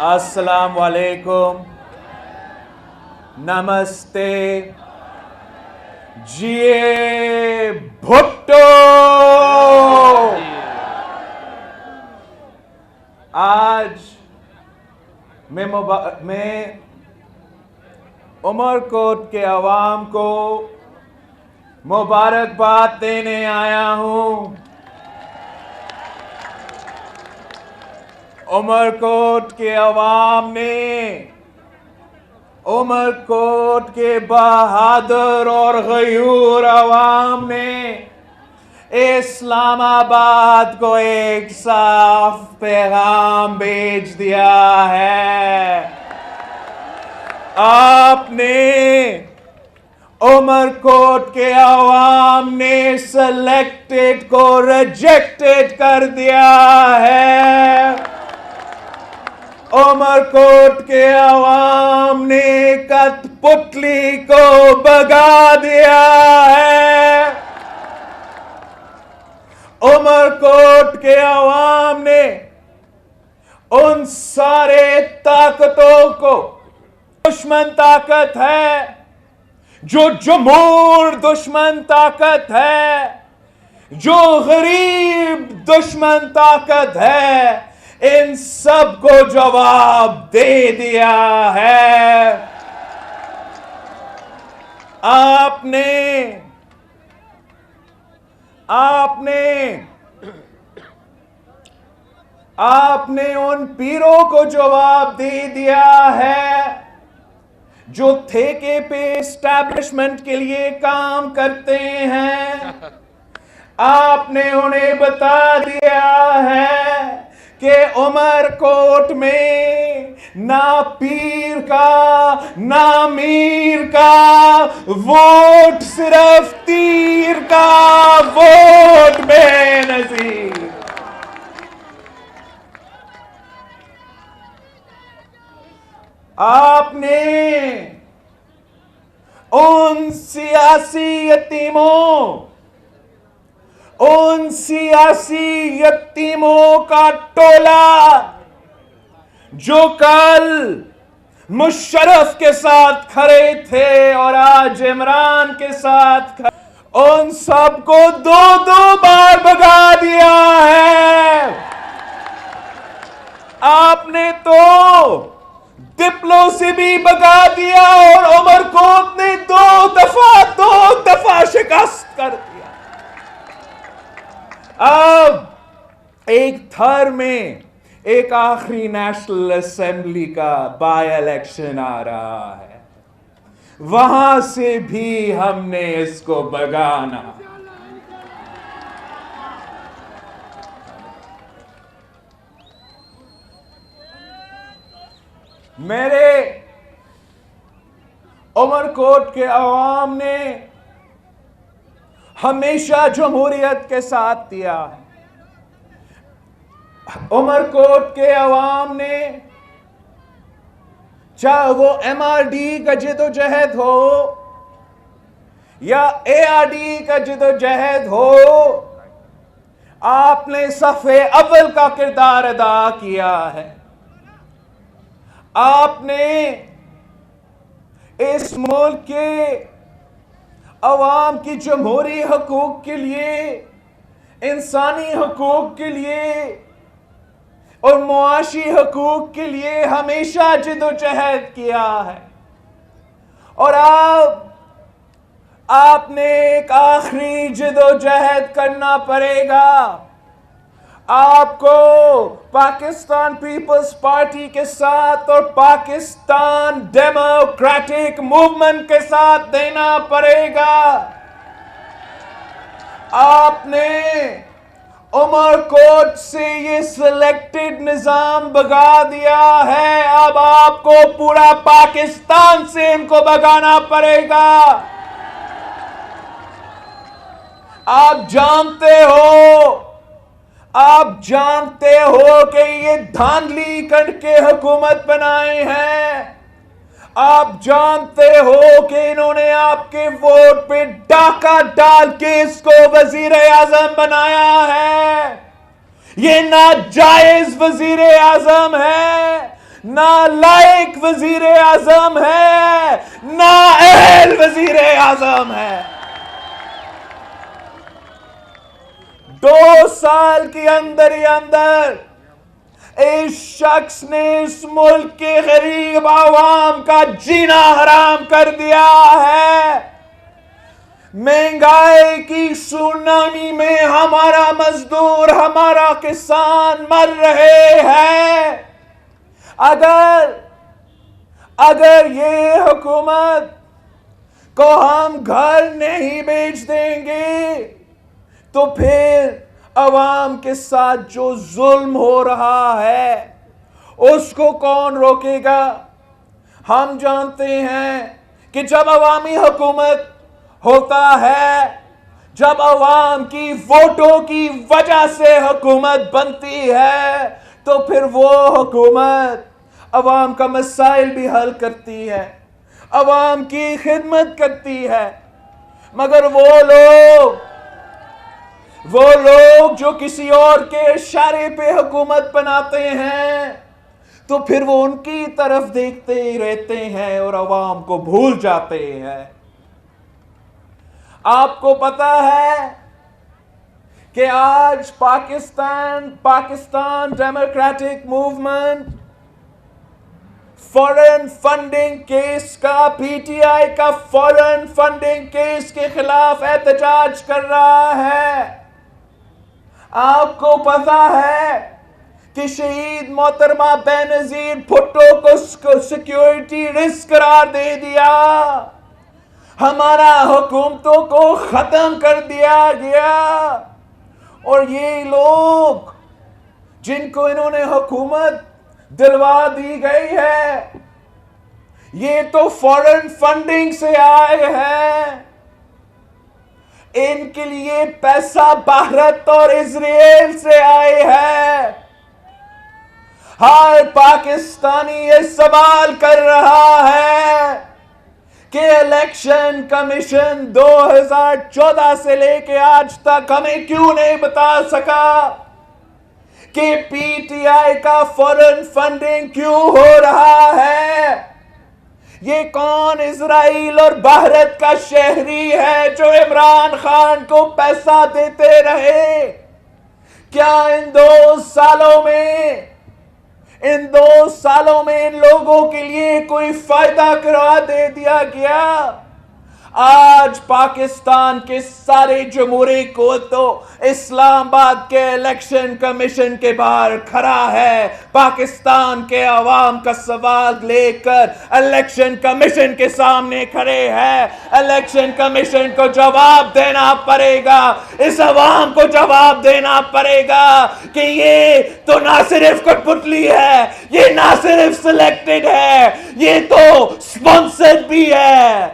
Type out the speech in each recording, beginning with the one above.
السلام علیکم، نمستے، جیے بھٹو۔ آج میں عمر کوٹ کے عوام کو مبارکباد دینے آیا ہوں۔ عمر کوٹ کے عوام نے، عمر کوٹ کے بہادر اور غیور عوام نے اسلام آباد کو ایک صاف پیغام بھیج دیا ہے۔ آپ نے، عمر کوٹ کے عوام نے سلیکٹڈ کو ریجیکٹڈ کر دیا ہے۔ عمر کوٹ کے عوام نے کٹ پتلی کو بھگا دیا ہے۔ عمر کوٹ کے عوام نے ان سارے طاقتوں کو، دشمن طاقت ہے جو جمہور دشمن طاقت ہے، جو غریب دشمن طاقت ہے، ان سب کو جواب دے دیا ہے۔ آپ نے ان پیروں کو جواب دے دیا ہے جو ٹھیکے پہ اسٹیبلشمنٹ کے لیے کام کرتے ہیں۔ آپ نے انہیں بتا دیا ہے کہ عمر کوٹ میں نہ پیر کا نہ میر کا ووٹ، صرف تیر کا ووٹ بے نظیر۔ آپ نے ان سیاسی یتیموں کا ٹولہ جو کل مشرف کے ساتھ کھڑے تھے اور آج عمران کے ساتھ کھڑے، ان سب کو دو بار بھگا دیا ہے۔ آپ نے تو ڈپلو سے بھی بھگا دیا اور عمر کوٹ نے دو دفعہ شکست کر دیا۔ اب ایک تھر میں ایک آخری نیشنل اسمبلی کا بائی الیکشن آ رہا ہے، وہاں سے بھی ہم نے اس کو بھگانا۔ میرے عمر کوٹ کے عوام نے ہمیشہ جمہوریت کے ساتھ دیا ہے۔ عمر کوٹ کے عوام نے، چاہے وہ ایم آر ڈی کا جدوجہد ہو یا اے آر ڈی کا جدوجہد ہو، آپ نے صف اول کا کردار ادا کیا ہے۔ آپ نے اس ملک کے عوام کی جمہوری حقوق کے لیے، انسانی حقوق کے لیے اور معاشی حقوق کے لیے ہمیشہ جدوجہد کیا ہے۔ اور آپ نے ایک آخری جدوجہد کرنا پڑے گا۔ آپ کو پاکستان پیپلز پارٹی کے ساتھ اور پاکستان ڈیموکریٹک موومنٹ کے ساتھ دینا پڑے گا۔ آپ نے عمر کوٹ سے یہ سلیکٹڈ نظام بھگا دیا ہے، اب آپ کو پورا پاکستان سے ان کو بھگانا پڑے گا۔ آپ جانتے ہو کہ یہ دھاندلی کر کے حکومت بنائے ہیں۔ آپ جانتے ہو کہ انہوں نے آپ کے ووٹ پہ ڈاکہ ڈال کے اس کو وزیر اعظم بنایا ہے۔ یہ ناجائز وزیر اعظم ہے۔ نالائق وزیر اعظم ہے، نااہل وزیر اعظم ہے۔ 2 سال کے اندر ہی اندر اس شخص نے اس ملک کے غریب عوام کا جینا حرام کر دیا ہے۔ مہنگائی کی سونامی میں ہمارا مزدور، ہمارا کسان مر رہے ہیں۔ اگر یہ حکومت کو ہم گھر نہیں بیچ دیں گے تو پھر عوام کے ساتھ جو ظلم ہو رہا ہے اس کو کون روکے گا؟ ہم جانتے ہیں کہ جب عوامی حکومت ہوتا ہے، جب عوام کی ووٹوں کی وجہ سے حکومت بنتی ہے، تو پھر وہ حکومت عوام کا مسائل بھی حل کرتی ہے، عوام کی خدمت کرتی ہے۔ مگر وہ لوگ جو کسی اور کے اشارے پہ حکومت بناتے ہیں، تو پھر وہ ان کی طرف دیکھتے ہی رہتے ہیں اور عوام کو بھول جاتے ہیں۔ آپ کو پتا ہے کہ آج پاکستان ڈیموکریٹک موومنٹ فورن فنڈنگ کیس کا، پی ٹی آئی کا فورن فنڈنگ کیس کے خلاف احتجاج کر رہا ہے۔ آپ کو پتا ہے کہ شہید محترمہ بے نظیر بھٹو کو سیکیورٹی رسک قرار دے دیا، ہمارا حکومتوں کو ختم کر دیا گیا، اور یہ لوگ جن کو انہوں نے حکومت دلوا دی گئی ہے، یہ تو فورن فنڈنگ سے آئے ہیں۔ ان کے لیے پیسہ بھارت اور اسرائیل سے آئے ہیں۔ ہر پاکستانی یہ سوال کر رہا ہے کہ الیکشن کمیشن 2014 سے لے کے آج تک ہمیں کیوں نہیں بتا سکا کہ پی ٹی آئی کا فورن فنڈنگ کیوں ہو رہا ہے؟ یہ کون اسرائیل اور بھارت کا شہری ہے جو عمران خان کو پیسہ دیتے رہے؟ کیا ان 2 سالوں میں ان لوگوں کے لیے کوئی فائدہ کرا دے دیا گیا؟ آج پاکستان کے سارے جمہوری کو تو اسلام آباد کے الیکشن کمیشن کے باہر کھڑا ہے، پاکستان کے عوام کا سوال لے کر الیکشن کمیشن کے سامنے کھڑے ہیں۔ الیکشن کمیشن کو جواب دینا پڑے گا، اس عوام کو جواب دینا پڑے گا کہ یہ تو نہ صرف کٹ پتلی ہے، یہ نہ صرف سلیکٹڈ ہے، یہ تو سپانسرڈ بھی ہے۔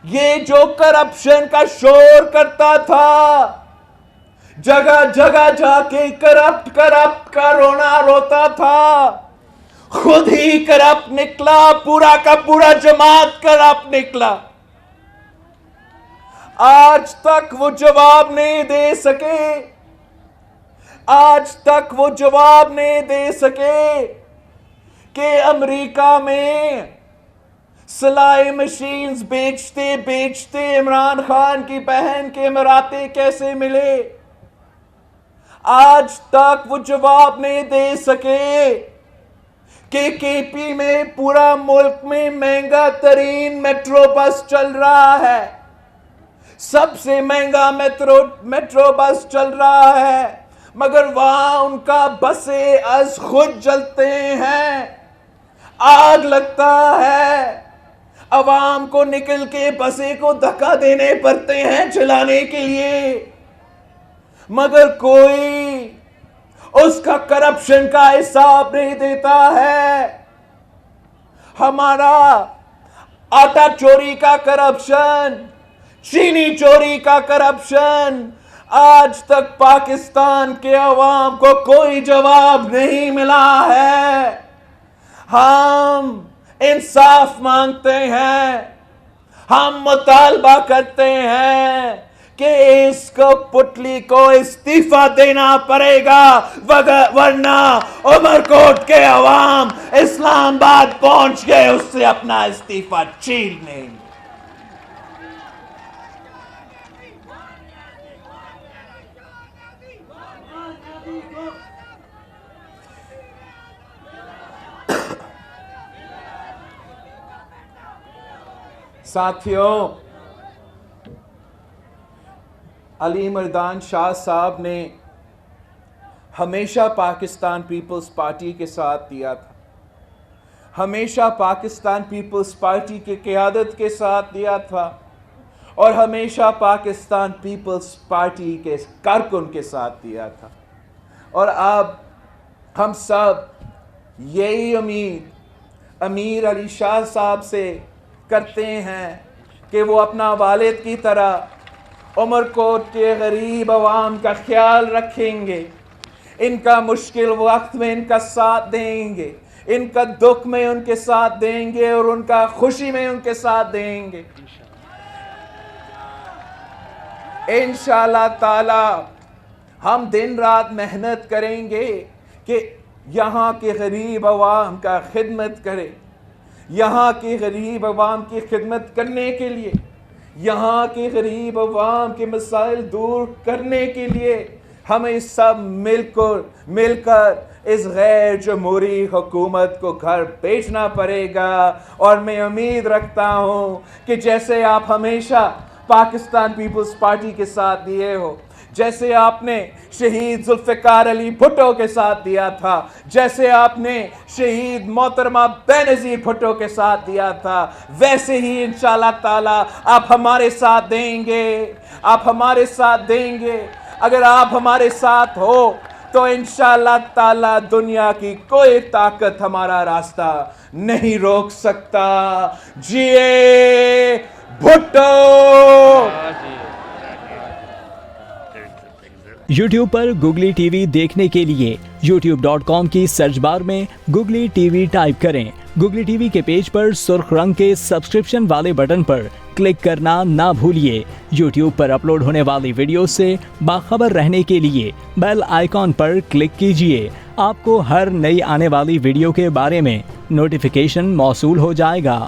یہ جو کرپشن کا شور کرتا تھا، جگہ جگہ جا کے کرپٹ کا رونا روتا تھا، خود ہی کرپٹ نکلا، پورا کا پورا جماعت کرپٹ نکلا۔ آج تک وہ جواب نہیں دے سکے کہ امریکہ میں سلائی مشینز بیچتے عمران خان کی بہن کے اماراتے کیسے ملے۔ آج تک وہ جواب نہیں دے سکے کہ کے پی میں پورا ملک میں مہنگا ترین میٹرو بس چل رہا ہے، سب سے مہنگا میٹرو بس چل رہا ہے، مگر وہاں ان کا بسیں از خود جلتے ہیں، آگ لگتا ہے، عوام کو نکل کے بسیں کو دھکا دینے پڑتے ہیں چلانے کے لیے، مگر کوئی اس کا کرپشن کا حساب نہیں دیتا ہے۔ ہمارا آٹا چوری کا کرپشن، چینی چوری کا کرپشن، آج تک پاکستان کے عوام کو کوئی جواب نہیں ملا ہے۔ ہم انصاف مانگتے ہیں، ہم مطالبہ کرتے ہیں کہ اس کو پٹلی کو استعفا دینا پڑے گا، ورنہ عمر کوٹ کے عوام اسلام آباد پہنچ کے اس سے اپنا استعفا چھین لیں گے۔ ساتھیوں، علی مردان شاہ صاحب نے ہمیشہ پاکستان پیپلز پارٹی کے ساتھ دیا تھا، ہمیشہ پاکستان پیپلز پارٹی کی قیادت کے ساتھ دیا تھا، اور ہمیشہ پاکستان پیپلز پارٹی کے کارکن کے ساتھ دیا تھا۔ اور اب ہم سب یہی امید امیر علی شاہ صاحب سے کرتے ہیں کہ وہ اپنا والد کی طرح عمر کوٹ کے غریب عوام کا خیال رکھیں گے، ان کا مشکل وقت میں ان کا ساتھ دیں گے، ان کا دکھ میں ان کے ساتھ دیں گے، اور ان کا خوشی میں ان کے ساتھ دیں گے۔ انشاءاللہ تعالی ہم دن رات محنت کریں گے کہ یہاں کے غریب عوام کا خدمت کریں، یہاں کے غریب عوام کی خدمت کرنے کے لیے، یہاں کے غریب عوام کے مسائل دور کرنے کے لیے ہمیں سب مل کر اس غیر جمہوری حکومت کو گھر بھیجنا پڑے گا۔ اور میں امید رکھتا ہوں کہ جیسے آپ ہمیشہ پاکستان پیپلز پارٹی کے ساتھ دیے ہو، جیسے آپ نے شہید ذوالفقار علی بھٹو کے ساتھ دیا تھا، جیسے آپ نے شہید محترمہ بینظیر بھٹو کے ساتھ دیا تھا، ویسے ہی انشاءاللہ تعالی آپ ہمارے ساتھ دیں گے، آپ ہمارے ساتھ دیں گے۔ اگر آپ ہمارے ساتھ ہو تو انشاءاللہ تعالی دنیا کی کوئی طاقت ہمارا راستہ نہیں روک سکتا۔ جیے بھٹو! یوٹیوب پر گوگلی ٹی وی دیکھنے کے لیے youtube.com کی سرچ بار میں گوگلی ٹی وی ٹائپ کریں۔ گوگلی ٹی وی کے پیج پر سرخ رنگ کے سبسکرپشن والے بٹن پر کلک کرنا نہ بھولیے۔ یوٹیوب پر اپلوڈ ہونے والی ویڈیو سے باخبر رہنے کے لیے بیل آئیکن پر کلک کیجیے۔ آپ کو ہر نئی آنے والی ویڈیو کے بارے میں نوٹیفیکیشن موصول ہو جائے گا۔